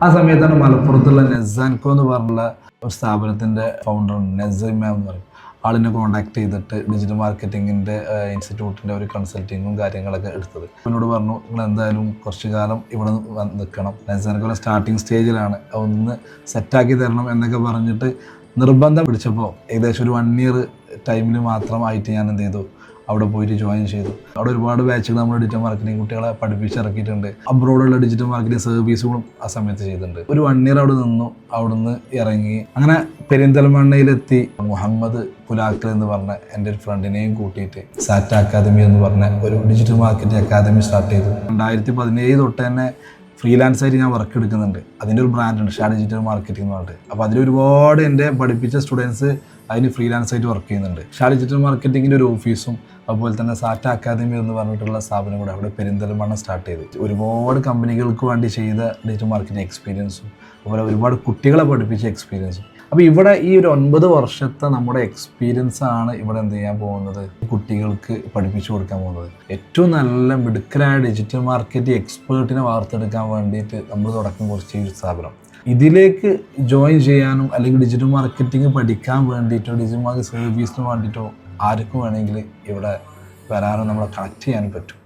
ആ സമയത്താണ് മലപ്പുറത്തുള്ള നെസാൻകോ എന്ന് പറഞ്ഞുള്ള ഒരു സ്ഥാപനത്തിൻ്റെ ഫൗണ്ടർ നെസൈമ എന്ന് പറയും ആളിനെ കോൺടാക്ട് ചെയ്തിട്ട് ഡിജിറ്റൽ മാർക്കറ്റിങ്ങിൻ്റെ ഇൻസ്റ്റിറ്റ്യൂട്ടിൻ്റെ ഒരു കൺസൾട്ടിങ്ങും കാര്യങ്ങളൊക്കെ എടുത്തത്. എന്നോട് പറഞ്ഞു, നിങ്ങൾ എന്തായാലും കുറച്ച് കാലം ഇവിടെ നിൽക്കണം, നെസാൻകോയുടെ സ്റ്റാർട്ടിങ് സ്റ്റേജിലാണ്, ഒന്ന് സെറ്റാക്കി തരണം എന്നൊക്കെ പറഞ്ഞിട്ട് നിർബന്ധം പിടിച്ചപ്പോൾ ഏകദേശം ഒരു 1 ഇയർ ടൈമിൽ മാത്രമായിട്ട് ഞാൻ എന്ത് ചെയ്തു, അവിടെ പോയിട്ട് ജോയിൻ ചെയ്തു. അവിടെ ഒരുപാട് ബാച്ചുകൾ നമ്മൾ ഡിജിറ്റൽ മാർക്കറ്റിംഗ് കുട്ടികളെ പഠിപ്പിച്ചിറക്കിയിട്ടുണ്ട്. അബ്രോഡുള്ള ഡിജിറ്റൽ മാർക്കറ്റിംഗ് സർവീസുകളും ആ സമയത്ത് ചെയ്തിട്ടുണ്ട്. ഒരു 1 ഇയർ അവിടെ നിന്നു. അവിടുന്ന് ഇറങ്ങി അങ്ങനെ പെരിന്തൽമണ്ണയിലെത്തി മുഹമ്മദ് പുലാക്കൽ എന്ന് പറഞ്ഞ എൻ്റെ ഒരു ഫ്രണ്ടിനെയും കൂട്ടിയിട്ട് സാറ്റ അക്കാദമി എന്ന് പറഞ്ഞ ഒരു ഡിജിറ്റൽ മാർക്കറ്റിംഗ് അക്കാദമി സ്റ്റാർട്ട് ചെയ്തു. 2017 തൊട്ട് തന്നെ ഫ്രീലാൻസ് ആയിട്ട് ഞാൻ വർക്ക് എടുക്കുന്നുണ്ട്. അതിൻ്റെ ഒരു ബ്രാൻഡുണ്ട്, ഷാ ഡിജിറ്റൽ മാർക്കറ്റിംഗ് എന്ന് പറഞ്ഞിട്ട്. അപ്പോൾ അതിലൊരുപാട് എൻ്റെ പഠിപ്പിച്ച സ്റ്റുഡൻസ് അതിന് ഫ്രീലാൻസ് ആയിട്ട് വർക്ക് ചെയ്യുന്നുണ്ട്. ഷാ ഡിജിറ്റൽ മാർക്കറ്റിങ്ങിൻ്റെ ഒരു ഓഫീസും അതുപോലെ തന്നെ സാറ്റ അക്കാദമി എന്ന് പറഞ്ഞിട്ടുള്ള സ്ഥാപനം കൂടെ അവിടെ പെരിന്തൽമണ്ണ സ്റ്റാർട്ട് ചെയ്തു. ഒരുപാട് കമ്പനികൾക്ക് വേണ്ടി ചെയ്ത ഡിജിറ്റൽ മാർക്കറ്റിംഗ് എക്സ്പീരിയൻസും അതുപോലെ ഒരുപാട് കുട്ടികളെ പഠിപ്പിച്ച എക്സ്പീരിയൻസും. അപ്പോൾ ഇവിടെ ഈ ഒരു 9 വർഷത്തെ നമ്മുടെ എക്സ്പീരിയൻസ് ആണ് ഇവിടെ എന്ത് ചെയ്യാൻ പോകുന്നത്, കുട്ടികൾക്ക് പഠിപ്പിച്ചു കൊടുക്കാൻ പോകുന്നത്. ഏറ്റവും നല്ല മിടുക്കലായ ഡിജിറ്റൽ മാർക്കറ്റിംഗ് എക്സ്പേർട്ടിനെ വാർത്തെടുക്കാൻ വേണ്ടിയിട്ട് നമ്മൾ തുടക്കം കുറിച്ച ഈ ഒരു സ്ഥാപനം. ഇതിലേക്ക് ജോയിൻ ചെയ്യാനും അല്ലെങ്കിൽ ഡിജിറ്റൽ മാർക്കറ്റിംഗ് പഠിക്കാൻ വേണ്ടിയിട്ടോ ഡിജിറ്റൽ മാർക്കറ്റിംഗ് സർവീസിന് വേണ്ടിയിട്ടോ ആർക്കും വേണമെങ്കിൽ ഇവിടെ വരാനും നമ്മളെ കണക്ട് ചെയ്യാനും പറ്റും.